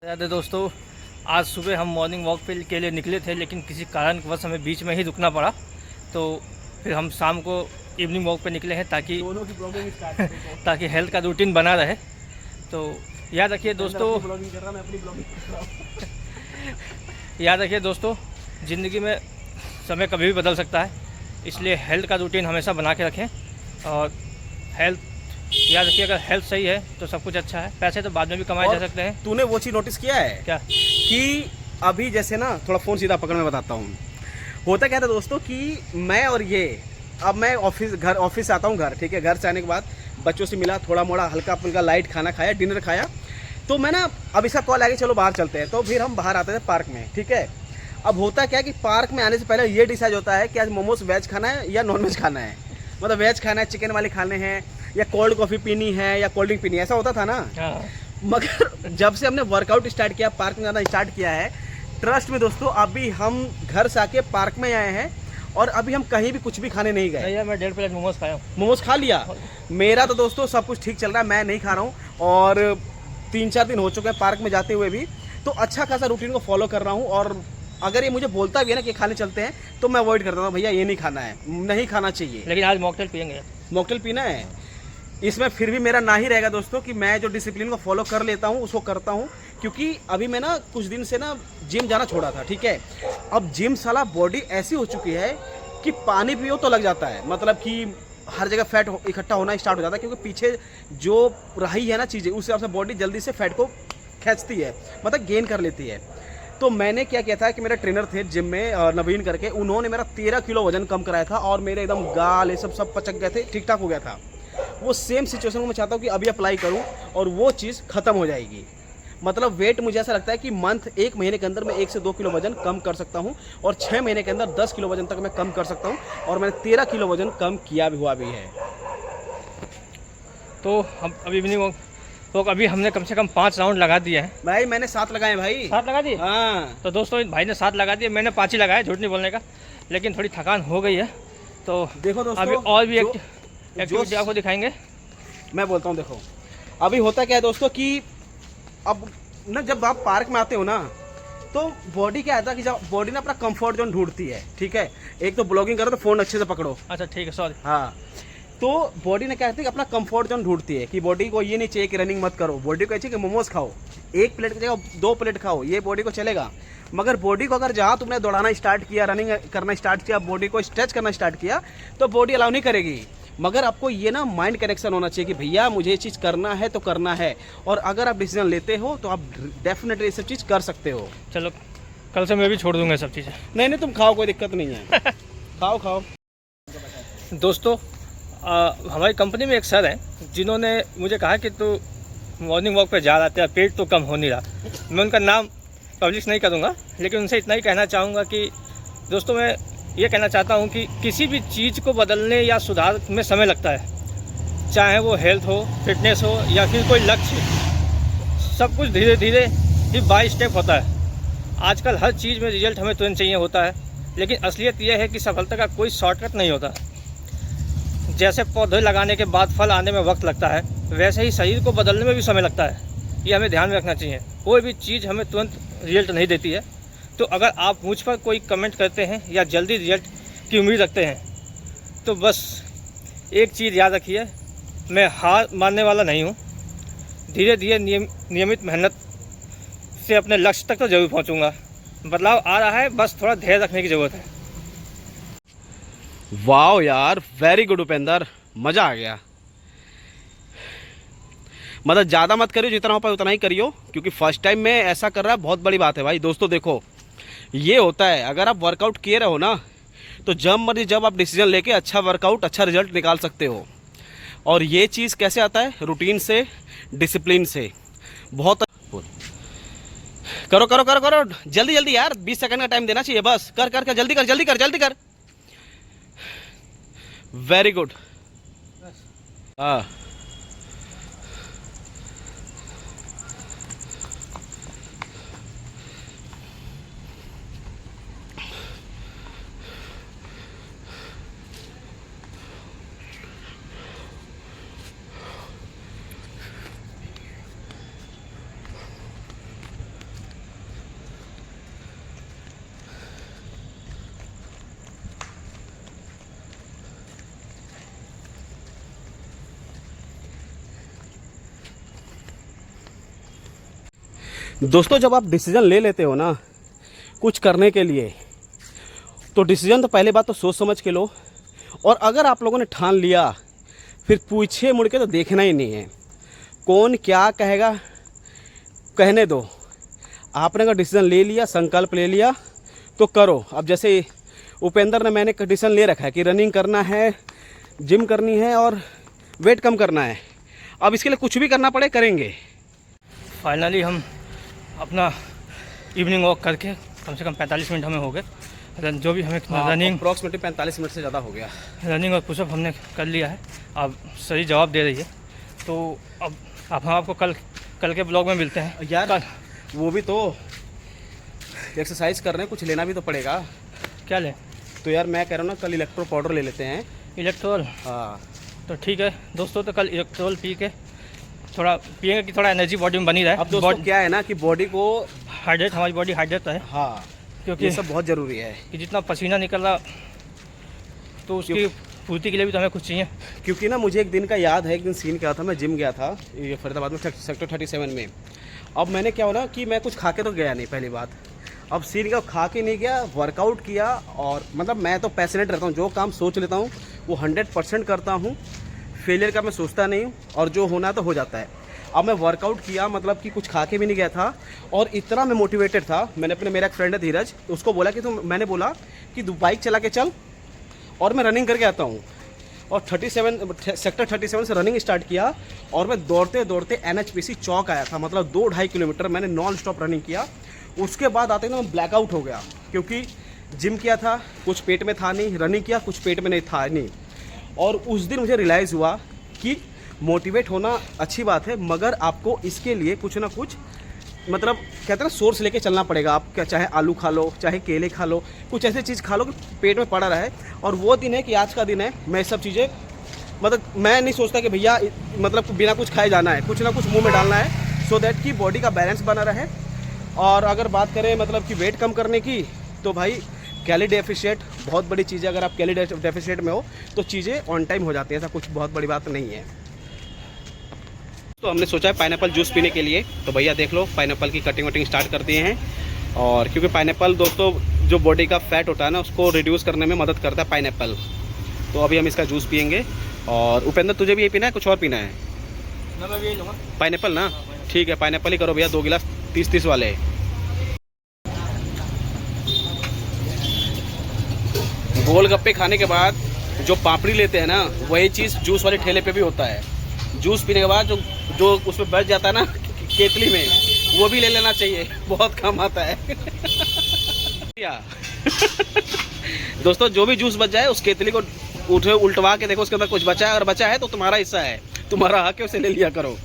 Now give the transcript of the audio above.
ज़्यादा दोस्तों, आज सुबह हम मॉर्निंग वॉक पे के लिए निकले थे, लेकिन किसी कारणवश हमें बीच में ही रुकना पड़ा। तो फिर हम शाम को इवनिंग वॉक पे निकले हैं ताकि दोनों की ब्लॉगिंग स्टार्ट ताकि हेल्थ का रूटीन बना रहे। तो याद रखिए दोस्तों, ब्लॉगिंग कर रहा, मैं अपनी ब्लॉगिंग कर रहा हूं। याद रखिए दोस्तों, ज़िंदगी में समय कभी भी बदल सकता है, इसलिए हेल्थ का रूटीन हमेशा बना के रखें। और हेल्थ याद रखिए, अगर हेल्थ सही है तो सब कुछ अच्छा है। पैसे तो बाद में भी कमाए जा सकते हैं। तूने वो चीज़ नोटिस किया है क्या कि अभी जैसे ना, थोड़ा फ़ोन सीधा पकड़ में बताता हूँ। होता क्या था दोस्तों कि मैं और ये, अब मैं ऑफिस से आता हूँ घर, ठीक है। घर से आने के बाद बच्चों से मिला, थोड़ा मोड़ा हल्का फुल्का लाइट खाना खाया, डिनर खाया। तो मैं ना, अब इसका कॉल आ गया चलो बाहर चलते हैं। तो फिर हम बाहर आते थे पार्क में, ठीक है। अब होता क्या कि पार्क में आने से पहले ये डिसाइड होता है कि आज मोमोज वेज खाना है या नॉन वेज खाना है। मतलब वेज खाना है, चिकन वाले खाने हैं, या कोल्ड कॉफ़ी पीनी है, या कोल्ड ड्रिंक पीनी है, ऐसा होता था ना। मगर जब से हमने वर्कआउट स्टार्ट किया, पार्क में जाना स्टार्ट किया है, ट्रस्ट में दोस्तों, अभी हम घर से आके पार्क में आए हैं और अभी हम कहीं भी कुछ भी खाने नहीं गए। यार, मैं 1.5 प्लेट मोमोज खाया हूँ। मोमोज खा लिया। मेरा तो दोस्तों सब कुछ ठीक चल रहा है, मैं नहीं खा रहा हूँ। और 3-4 दिन हो चुके हैं पार्क में जाते हुए भी, तो अच्छा खासा रूटीन को फॉलो कर रहा हूँ। और अगर ये मुझे बोलता भी है ना कि खाने चलते हैं, तो मैं अवॉइड करता हूँ, भैया ये नहीं खाना है, नहीं खाना चाहिए। लेकिन आज मॉकटेल पियेंगे। मॉकटेल पीना है, इसमें फिर भी मेरा ना ही रहेगा दोस्तों कि मैं जो डिसिप्लिन को फॉलो कर लेता हूँ उसको करता हूँ। क्योंकि अभी मैं ना कुछ दिन से ना जिम जाना छोड़ा था, ठीक है। अब जिम साला बॉडी ऐसी हो चुकी है कि पानी पियो तो लग जाता है, मतलब कि हर जगह फैट इकट्ठा होना स्टार्ट हो जाता है। क्योंकि पीछे जो रही है ना चीज़ें, उस हिसाब से बॉडी जल्दी से फैट को खींचती है, मतलब गेन कर लेती है। तो मैंने क्या किया था कि मेरे ट्रेनर थे जिम में, नवीन करके, उन्होंने मेरा 13 किलो वजन कम कराया था और मेरे एकदम गाल ये सब पचक गए थे, ठीक ठाक हो गया था। वो सेम सिचुएशन को मैं चाहता हूँ कि अभी अप्लाई करूँ और वो चीज़ खत्म हो जाएगी। मतलब वेट मुझे ऐसा लगता है कि एक महीने के अंदर मैं 1 से 2 किलो वजन कम कर सकता हूँ, और 6 महीने के अंदर 10 किलो वजन तक मैं कम कर सकता हूँ। और मैंने 13 किलो वजन कम किया भी हुआ भी है। तो हम अभी इवनिंग वॉक, तो अभी हमने कम से कम 5 राउंड लगा दिए हैं। भाई मैंने 7 लगाए भाई। 7 लगा दिए? हाँ। तो दोस्तों, भाई ने 7 लगा दिए, मैंने 5 ही लगाए, झूठ नहीं बोलने का। लेकिन थोड़ी थकान हो गई है, तो देखो दोस्तों, अभी और भी एक्टिविटी आपको दिखाएंगे। मैं बोलता हूँ, देखो अभी होता क्या है दोस्तों कि अब ना जब आप पार्क में आते हो ना, तो बॉडी क्या आता है कि जब बॉडी ना अपना कंफर्ट जोन ढूंढती है, ठीक है। एक तो ब्लॉगिंग करो तो फोन अच्छे से पकड़ो। अच्छा ठीक है, सॉरी। हाँ, तो बॉडी ने क्या कहती है कि अपना कंफर्ट जोन ढूंढती है कि बॉडी को ये नहीं चाहिए कि रनिंग मत करो, बॉडी को चाहिए कि मोमोज खाओ, 1 प्लेट की जगह 2 प्लेट खाओ, ये बॉडी को चलेगा। मगर बॉडी को अगर जहाँ तुमने दौड़ाना स्टार्ट किया, रनिंग करना स्टार्ट किया, बॉडी को स्ट्रेच करना स्टार्ट किया, तो बॉडी अलाउ नहीं करेगी। मगर आपको ये ना माइंड कनेक्शन होना चाहिए कि भैया मुझे ये चीज़ करना है तो करना है। और अगर आप डिसीजन लेते हो तो आप डेफिनेटली ये सब चीज़ कर सकते हो। चलो, कल से मैं भी छोड़ दूंगा सब चीज़ें। नहीं तुम खाओ, कोई दिक्कत नहीं है। खाओ। दोस्तों, हमारी कंपनी में एक सर हैं जिन्होंने मुझे कहा कि तू मॉर्निंग वॉक पे जा रहा था, पेट तो कम हो नहीं रहा। मैं उनका नाम पब्लिश नहीं करूँगा, लेकिन उनसे इतना ही कहना चाहूँगा कि दोस्तों, मैं ये कहना चाहता हूँ कि किसी भी चीज़ को बदलने या सुधार में समय लगता है। चाहे वो हेल्थ हो, फिटनेस हो, या फिर कोई लक्ष्य, सब कुछ धीरे धीरे ही बाय स्टेप होता है। आजकल हर चीज़ में रिजल्ट हमें तुरंत चाहिए होता है, लेकिन असलियत यह है कि सफलता का कोई शॉर्टकट नहीं होता। जैसे पौधे लगाने के बाद फल आने में वक्त लगता है, वैसे ही शरीर को बदलने में भी समय लगता है। ये हमें ध्यान में रखना चाहिए। कोई भी चीज़ हमें तुरंत रिजल्ट नहीं देती है। तो अगर आप मुझ पर कोई कमेंट करते हैं या जल्दी रिजल्ट की उम्मीद रखते हैं, तो बस एक चीज़ याद रखिए, मैं हार मानने वाला नहीं हूँ। धीरे धीरे नियमित मेहनत से अपने लक्ष्य तक तो जरूर पहुँचूँगा। बदलाव आ रहा है, बस थोड़ा धैर्य रखने की ज़रूरत है। वाह यार, वेरी गुड उपेंद्र, मज़ा आ गया। मतलब ज़्यादा मत करियो, जितना हो पाए उतना ही करियो, क्योंकि फर्स्ट टाइम में ऐसा कर रहा है, बहुत बड़ी बात है भाई। दोस्तों देखो, ये होता है, अगर आप वर्कआउट किए रहो ना, तो जब मर्जी जब आप डिसीजन लेके अच्छा वर्कआउट, अच्छा रिजल्ट निकाल सकते हो। और ये चीज़ कैसे आता है? रूटीन से, डिसिप्लिन से। बहुत करो जल्दी यार, 20 सेकंड का टाइम देना चाहिए बस। कर जल्दी कर। Very good. हाँ, दोस्तों जब आप डिसीजन ले लेते हो ना कुछ करने के लिए, तो डिसीजन तो पहले बात तो सोच समझ के लो, और अगर आप लोगों ने ठान लिया फिर पीछे मुड़ के तो देखना ही नहीं है। कौन क्या कहेगा कहने दो, आपने अगर डिसीजन ले लिया, संकल्प ले लिया तो करो। अब जैसे उपेंद्र ने, मैंने डिसीजन ले रखा है कि रनिंग करना है, जिम करनी है और वेट कम करना है। अब इसके लिए कुछ भी करना पड़े करेंगे। फाइनली हम अपना इवनिंग वॉक करके कम से कम 45 मिनट हमें हो गए। जो भी हमें रनिंग अप्रॉक्सीमेटली 45 मिनट से ज़्यादा हो गया। रनिंग और पुशअप हमने कर लिया है। अब सही जवाब दे रही है। तो अब हम आपको कल के ब्लॉग में मिलते हैं। यार कल वो भी तो एक्सरसाइज कर रहे हैं, कुछ लेना भी तो पड़ेगा। क्या लें? तो यार मैं कह रहा हूँ ना कल इलेक्ट्रो पाउडर ले लेते हैं। इलेक्ट्रोल? हाँ तो ठीक है दोस्तों, तो कल इलेक्ट्रोल पी के थोड़ा पिएंगे कि थोड़ा एनर्जी बॉडी में बनी रहे। अब दोस्तों क्या है ना कि बॉडी को हाइड्रेट, हमारी बॉडी हाइड्रेट रहे, हाँ क्योंकि ये सब बहुत ज़रूरी है। कि जितना पसीना निकल रहा तो उसकी पूर्ति के लिए भी तो हमें कुछ चाहिए। क्योंकि ना मुझे एक दिन का याद है, एक दिन सीन क्या था, मैं जिम गया था ये फरीदाबाद में सेक्टर 37 में। अब मैंने क्या हुआ ना कि मैं कुछ खा के तो गया नहीं, पहली बात। अब सीन का खा के नहीं गया, वर्कआउट किया, और मतलब मैं तो पैशनेट रहता हूँ, जो काम सोच लेता हूँ वो 100% करता हूँ। फेलियर का मैं सोचता नहीं हूँ, और जो होना तो हो जाता है। अब मैं वर्कआउट किया, मतलब कि कुछ खा के भी नहीं गया था, और इतना मैं मोटिवेटेड था। मैंने मेरा एक फ्रेंड है धीरज, उसको बोला कि मैंने बोला कि तू बाइक चला के चल और मैं रनिंग करके आता हूँ। और सेक्टर 37 से रनिंग स्टार्ट किया, और मैं दौड़ते दौड़ते NHPC चौक आया था। मतलब 2-2.5 किलोमीटर मैंने नॉन स्टॉप रनिंग किया। उसके बाद आते ही ना मैं ब्लैकआउट हो गया, क्योंकि जिम किया था, कुछ पेट में था नहीं, रनिंग किया, कुछ पेट में नहीं था नहीं। और उस दिन मुझे रियलाइज़ हुआ कि मोटिवेट होना अच्छी बात है, मगर आपको इसके लिए कुछ ना कुछ, मतलब कहते हैं ना, सोर्स लेके चलना पड़ेगा। आप क्या, चाहे आलू खा लो, चाहे केले खा लो, कुछ ऐसी चीज़ खा लो कि पेट में पड़ा रहे। और वो दिन है कि आज का दिन है, मैं सब चीज़ें, मतलब मैं नहीं सोचता कि भैया मतलब बिना कुछ खाए जाना है, कुछ ना कुछ मुंह में डालना है, सो दैट कि बॉडी का बैलेंस बना रहे। और अगर बात करें मतलब कि वेट कम करने की, तो भाई कैलोरी डेफिशिएट बहुत बड़ी चीज़ है। अगर आप कैलोरी डेफिशिएट में हो तो चीज़ें ऑन टाइम हो जाती हैं, ऐसा कुछ बहुत बड़ी बात नहीं है। तो हमने सोचा है पाइनएप्पल जूस पीने के लिए, तो भैया देख लो पाइनएप्पल की कटिंग वटिंग स्टार्ट कर दिए हैं। और क्योंकि पाइनएप्पल दोस्तों जो बॉडी का फैट होता है ना, उसको रिड्यूस करने में मदद करता है पाइनएप्पल। तो अभी हम इसका जूस पियेंगे। और उपेंद्र तुझे भी ये पीना है, कुछ और पीना है? मैं भी लूँगा पाइनएप्पल ना, ठीक है पाइनएप्पल ही करो भैया, 2 गिलास 30-30 वाले। गोलगप्पे खाने के बाद जो पापड़ी लेते हैं ना, वही चीज़ जूस वाले ठेले पे भी होता है। जूस पीने के बाद जो उसमें बच जाता है ना केतली में, वो भी ले लेना चाहिए, बहुत काम आता है। दोस्तों जो भी जूस बच जाए उस केतली को उल्टवा के देखो, उसके अंदर कुछ बचा है, अगर बचा है तो तुम्हारा हिस्सा है, तुम्हारा हक है, उसे ले लिया करो।